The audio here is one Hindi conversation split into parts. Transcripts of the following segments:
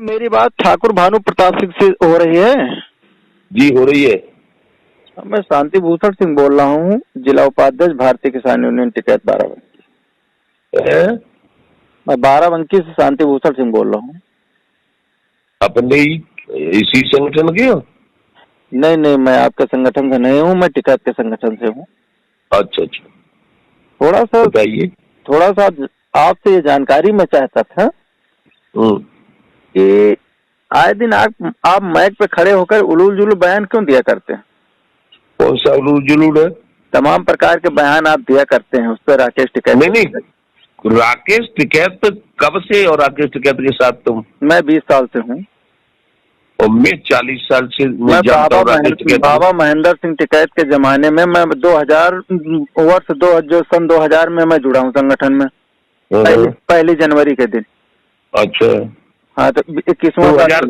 मेरी बात ठाकुर भानु प्रताप सिंह से हो रही है? जी हो रही है। मैं शांति भूषण सिंह बोल रहा हूँ, जिला उपाध्यक्ष भारतीय किसान यूनियन टिकैत बाराबंकी। मैं बाराबंकी से शांति भूषण सिंह बोल रहा हूँ। अपने इसी संगठन के हो? नहीं, मैं आपके संगठन से नहीं हूँ, मैं टिकैत के संगठन से हूँ। अच्छा। थोड़ा सा बताइए। थोड़ा सा आपसे ये जानकारी मैं चाहता था कि आए दिन आप माइक पे खड़े होकर उलूल जुलूल बयान क्यों दिया करते हैं? कौन सा उलूल जुलूल है? तमाम प्रकार के बयान आप दिया करते हैं, उस पर राकेश टिकैत। नहीं, राकेश टिकैत कब से? और राकेश टिकैत के साथ तुम? मैं 20 साल से हूँ। और मैं 40 साल से मैं बाबा महेंद्र सिंह टिकैत के जमाने में मैं 2000 सन 2000 में मैं जुड़ा हूँ संगठन में, पहली जनवरी के दिन। अच्छा। हाँ, तो 21वां 2000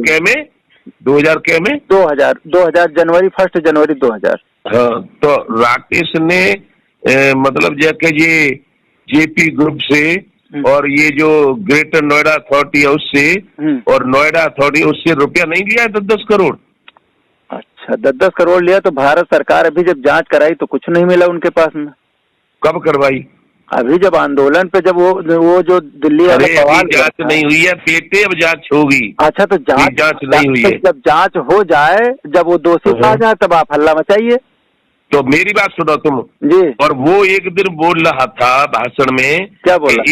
के में 2000 जनवरी 1 जनवरी 2000। हाँ, तो राकेश ने मतलब जैसे ये जेपी ग्रुप से और ये जो ग्रेटर नोएडा अथॉरिटी है उससे और नोएडा अथॉरिटी उससे रुपया नहीं लिया है 10-10 करोड़? अच्छा, 10-10 करोड़ लिया। तो भारत सरकार अभी जब जांच कराई तो कुछ नहीं मिला उनके पास में। कब करवाई? अभी जब आंदोलन पे जब वो जो दिल्ली वाले सवाल जांच नहीं हुई है बेटे, अब जांच होगी। अच्छा, तो जांच नहीं हुई है। जब जांच हो जाए, जब वो दोषी पा जाए, तब आप हल्ला मचाइए। तो मेरी बात सुनो तुम जी। और वो एक दिन बोल रहा था भाषण में, क्या बोला?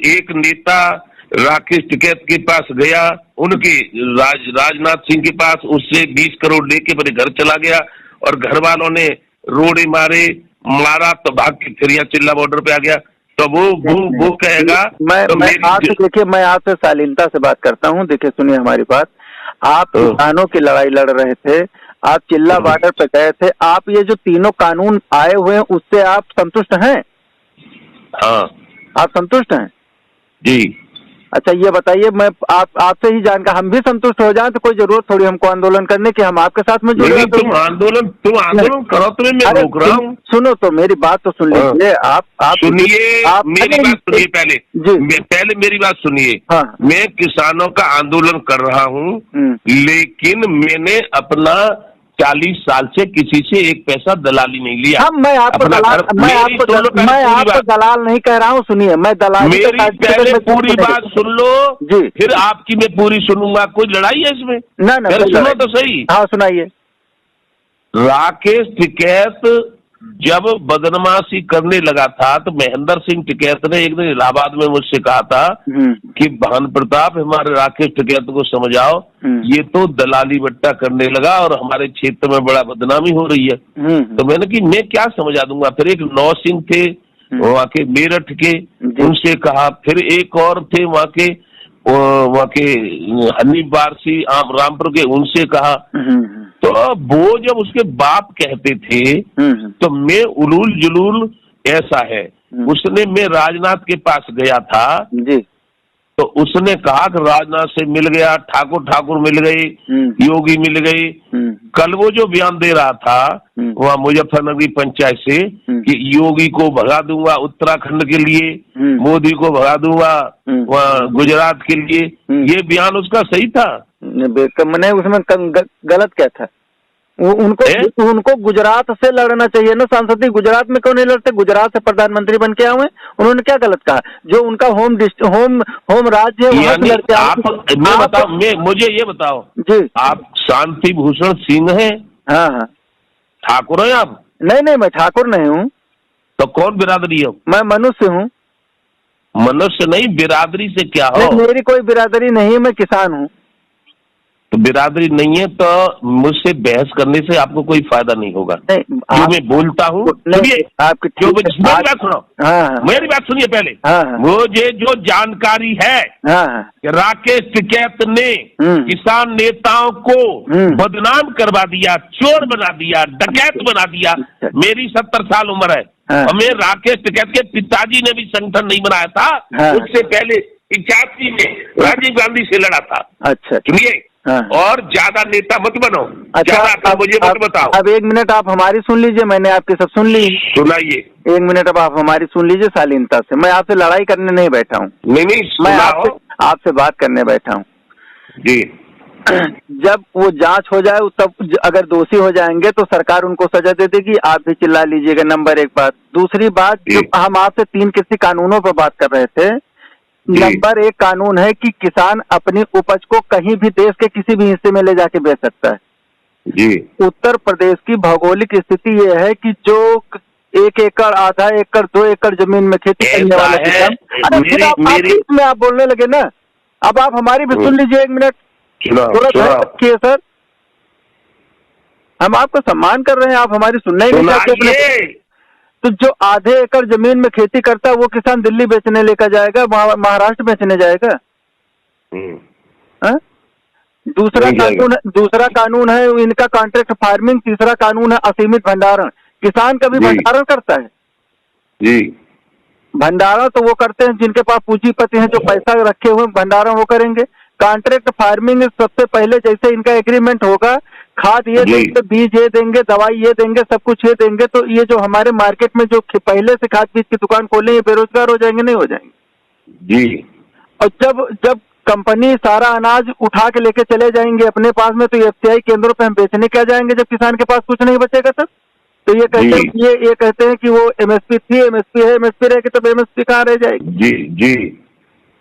एक नेता राकेश टिकैत के पास गया, उनके राजनाथ सिंह के पास, उससे 20 करोड़ लेके मेरे घर चला गया और घर वालों ने रोड़े मारा तो भाग के फिर यहाँ चिल्ला बॉर्डर पे आ गया। तो वो कहेगा। मैं आपसे शालीनता से बात करता हूँ। देखिए, सुनिए हमारी बात। आप किसानों की लड़ाई लड़ रहे थे, आप चिल्ला बॉर्डर पे गए थे, आप ये जो तीनों कानून आए हुए हैं उससे आप संतुष्ट हैं? हाँ। आप संतुष्ट हैं? जी। अच्छा, ये बताइए, मैं आपसे ही जानकर हम भी संतुष्ट हो जाएं तो कोई जरूरत थोड़ी हमको आंदोलन करने की, हम आपके साथ में जुड़े। तुम आंदोलन करो, तुम्हें मैं रोक रहा हूँ। सुनो तो मेरी बात तो सुन लीजिए। आप सुनिए, मेरी बात सुनिए पहले मेरी बात सुनिए। मैं किसानों का आंदोलन कर रहा हूँ, लेकिन मैंने अपना 40 साल से किसी से एक पैसा दलाली नहीं लिया। मैं आपको दलाल नहीं कह रहा हूँ। सुनिए, मैं दलाल मेरी पहले पूरी बात सुन लो जी, फिर आपकी मैं पूरी सुनूंगा। कोई लड़ाई है इसमें? ना सुनो तो सही। हाँ, सुनाइए। राकेश टिकैत जब बदमाशी करने लगा था तो महेंद्र सिंह टिकैत ने एक दिन इलाहाबाद में मुझसे कहा था कि भानु प्रताप, हमारे राकेश टिकैत को समझाओ, ये तो दलाली बट्टा करने लगा और हमारे क्षेत्र में बड़ा बदनामी हो रही है। तो मैंने कि मैं क्या समझा दूंगा। फिर एक नौ सिंह थे वहाँ के मेरठ के, उनसे कहा। फिर एक और थे वहाँ के हनीफ बारसी रामपुर के, उनसे कहा। तो वो जब उसके बाप कहते थे तो मैं उलूल जुलूल ऐसा है। उसने, मैं राजनाथ के पास गया था जी, तो उसने कहा कि राजनाथ से मिल गया, ठाकुर मिल गई, योगी मिल गई। कल वो जो बयान दे रहा था वहाँ मुजफ्फरनगर पंचायत से कि योगी को भगा दूंगा उत्तराखंड के लिए, मोदी को भगा दूंगा वहाँ गुजरात के लिए, ये बयान उसका सही था? मैंने उसमें गलत क्या था? उनको गुजरात से लड़ना चाहिए ना। सांसद गुजरात में क्यों नहीं लड़ते? गुजरात से प्रधानमंत्री बन के आए हुए, उन्होंने क्या गलत कहा? जो उनका होम राज्य है मुझे ये बताओ जी, आप शांति भूषण सिंह हैं? हाँ। ठाकुर हैं आप? नहीं, मैं ठाकुर नहीं हूँ। तो कौन बिरादरी हो? मैं मनुष्य हूँ। मनुष्य नहीं, बिरादरी से क्या हो? मेरी कोई बिरादरी नहीं है, मैं किसान हूँ। तो बिरादरी नहीं है तो मुझसे बहस करने से आपको कोई फायदा नहीं होगा। जो मैं बोलता हूँ, सुनिए, मेरी बात सुनो। मेरी बात सुनिए पहले। मुझे जो जानकारी है, राकेश टिकैत ने किसान नेताओं को बदनाम करवा दिया, चोर बना दिया, डकैत बना दिया। मेरी 70 साल उम्र है और मैं राकेश टिकैत के पिताजी ने भी संगठन नहीं बनाया था, उससे पहले 81 में राजीव गांधी से लड़ा था। अच्छा, सुनिए। और ज्यादा नेता मत बनो। अच्छा, मुझे मत बताओ। अब 1 मिनट आप हमारी सुन लीजिए, मैंने आपकी सब सुन ली। सुनाइए। 1 मिनट अब आप हमारी सुन लीजिए शालीनता से। मैं आपसे लड़ाई करने नहीं बैठा हूँ। नहीं, मैं आपसे बात करने बैठा हूँ। जी। जब वो जांच हो जाए तब अगर दोषी हो जाएंगे तो सरकार उनको सजा दे देगी, आप भी चिल्ला लीजिएगा। नंबर एक बात। दूसरी बात, जो हम आपसे 3 कृषि कानूनों पर बात कर रहे थे, नंबर एक कानून है कि किसान अपनी उपज को कहीं भी देश के किसी भी हिस्से में ले जाके बेच सकता है जी। उत्तर प्रदेश की भौगोलिक स्थिति ये है कि जो 1 एकड़, आधा एकड़, 2 एकड़ जमीन में खेती करने वाला किसान, अरे आप बोलने लगे ना, अब आप हमारी भी सुन लीजिए 1 मिनट, थोड़ा सा रखिए सर, हम आपका सम्मान कर रहे हैं, आप हमारी सुनना ही नहीं चाहते। तो जो आधे एकड़ जमीन में खेती करता है वो किसान दिल्ली बेचने लेकर जाएगा, महाराष्ट्र बेचने जाएगा। दूसरा कानून है इनका कॉन्ट्रैक्ट फार्मिंग। तीसरा कानून है असीमित भंडारण। किसान कभी भंडारण करता है जी। भंडारण तो वो करते हैं जिनके पास पूंजीपति हैं, जो पैसा रखे हुए, भंडारण वो करेंगे। कॉन्ट्रैक्ट फार्मिंग सबसे पहले जैसे इनका एग्रीमेंट होगा, खाद ये देंगे, बीज ये देंगे, दवाई ये देंगे, सब कुछ ये देंगे, तो ये जो हमारे मार्केट में जो पहले से खाद बीज की दुकान खोले, ये बेरोजगार हो जाएंगे, नहीं हो जाएंगे जी। और जब कंपनी सारा अनाज उठा के लेके चले जाएंगे अपने पास में, तो एफसीआई केंद्रों पे हम बेचने क्या जाएंगे जब किसान के पास कुछ नहीं बचेगा तब। तो ये कहते हैं कि वो एमएसपी थी, एमएसपी है, एमएसपी रहेगी, तब एमएसपी कहाँ रह जाएगी। जी जी।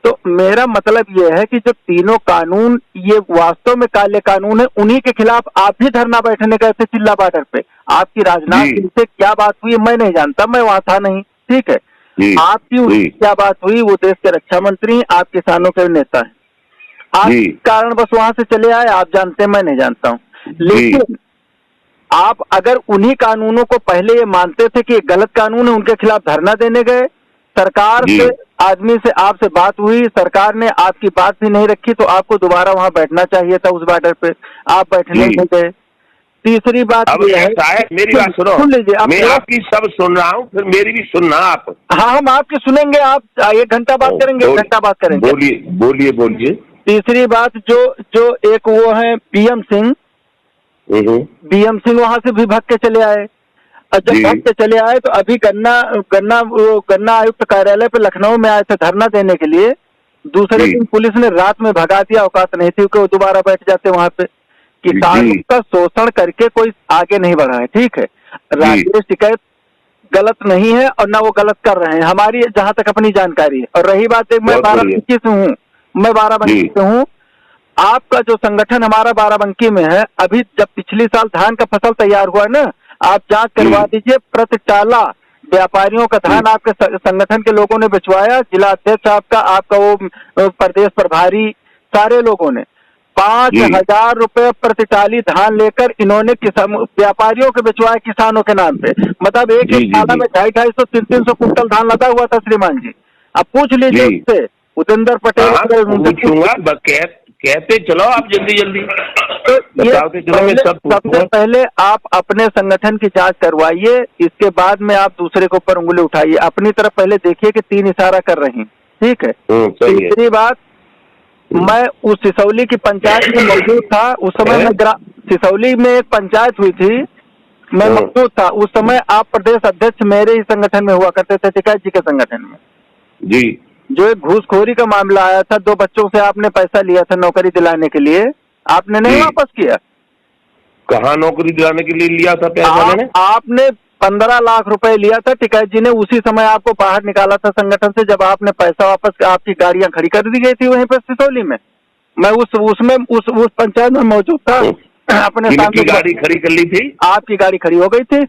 तो मेरा मतलब ये है कि जो तीनों कानून ये वास्तव में काले कानून है, उन्हीं के खिलाफ आप भी धरना बैठने गए थे चिल्ला बॉर्डर पे। आपकी राजनाथ सिंह से क्या बात हुई मैं नहीं जानता, मैं वहां था नहीं, ठीक है। आपकी क्या बात हुई, वो देश के रक्षा मंत्री, आप किसानों के नेता हैं, आप कारण बस वहां से चले आए, आप जानते हैं मैं नहीं जानता हूँ। लेकिन आप अगर उन्हीं कानूनों को पहले ये मानते थे कि गलत कानून है, उनके खिलाफ धरना देने गए, सरकार से आदमी से आपसे बात हुई, सरकार ने आपकी बात भी नहीं रखी, तो आपको दोबारा वहां बैठना चाहिए था उस बॉर्डर पे, आप बैठने नहीं गए। तीसरी बात ये है, मेरी बात सुन लीजिए, मैं आपकी सब सुन रहा हूँ, फिर मेरी भी सुनना आप। हाँ, हम आपकी सुनेंगे, आप 1 घंटा बात करेंगे, 1 घंटा बात करेंगे। बोलिए। तीसरी बात, जो एक वो है बीएम सिंह वहां से भी भाग के चले आए, और जब भाग के चले आए तो अभी गन्ना आयुक्त कार्यालय पे लखनऊ में आए थे धरना देने के लिए। दूसरे दिन पुलिस ने रात में भगा दिया, औकात नहीं थी कि वो दोबारा बैठ जाते वहां पे। किसानों का शोषण करके कोई आगे नहीं बढ़ा है, ठीक है। राकेश टिकैत गलत नहीं है और ना वो गलत कर रहे हैं, हमारी जहां तक अपनी जानकारी है। और रही बात, मैं बाराबंकी से हूँ, आपका जो संगठन हमारा बाराबंकी में है, अभी जब पिछली साल धान का फसल तैयार हुआ ना, आप जांच करवा दीजिए, प्रति टाला व्यापारियों का धान आपके संगठन के लोगों ने बिचवाया। जिला अध्यक्ष आपका वो प्रदेश प्रभारी, सारे लोगों ने 5,000 रुपए प्रति टाली धान लेकर इन्होंने व्यापारियों के बिचवाए किसानों के नाम पे। मतलब एक टाला में 250-250, 300 कुंटल धान लदा हुआ था श्रीमान जी। अब पूछ लीजिए उससे, उपेंद्र पटेल कहते चलो आप जल्दी तो सबसे पहले आप अपने संगठन की जांच करवाइए, इसके बाद में आप दूसरे के ऊपर उंगली उठाइए। अपनी तरफ पहले देखिए कि 3 इशारा कर रही हैं, ठीक है। तीसरी बात, मैं उस सिसौली की पंचायत में मौजूद था उस समय, मैं सिसौली में एक पंचायत हुई थी, मैं मौजूद था उस समय। आप प्रदेश अध्यक्ष मेरे ही संगठन में हुआ करते थे, टिकैत जी के संगठन में जी। जो एक घूसखोरी का मामला आया था, 2 बच्चों से आपने पैसा लिया था नौकरी दिलाने के लिए, आपने नहीं वापस किया। कहाँ नौकरी दिलाने के लिए लिया था पैसा? आपने 15 लाख रुपए लिया था, टिकैत जी ने उसी समय आपको बाहर निकाला था संगठन से, जब आपने पैसा वापस, आपकी गाड़ियां खड़ी कर दी गई थी वहीं पर सिसौली में। मैं उस पंचायत में मौजूद था। अपने गाड़ी खड़ी कर ली थी, आपकी गाड़ी खड़ी हो गई थी।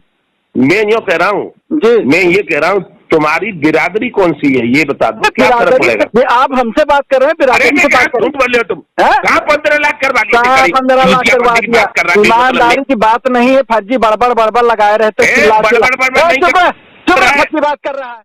मैं ये कह रहा हूँ जी, मैं ये कह रहा हूँ, तुम्हारी बिरादरी कौन सी है ये बता दो, क्या फर्क पड़ेगा? आप हमसे बात कर रहे हैं, बिरादरी से बात कर रहे हो तुम। कहाँ 15 लाख करवा दिया? 15 लाख करवा दिया? ईमानदारी की बात नहीं है, फर्जी बड़बड़ लगाए रहते। चुप, फर्जी बात कर रहा है।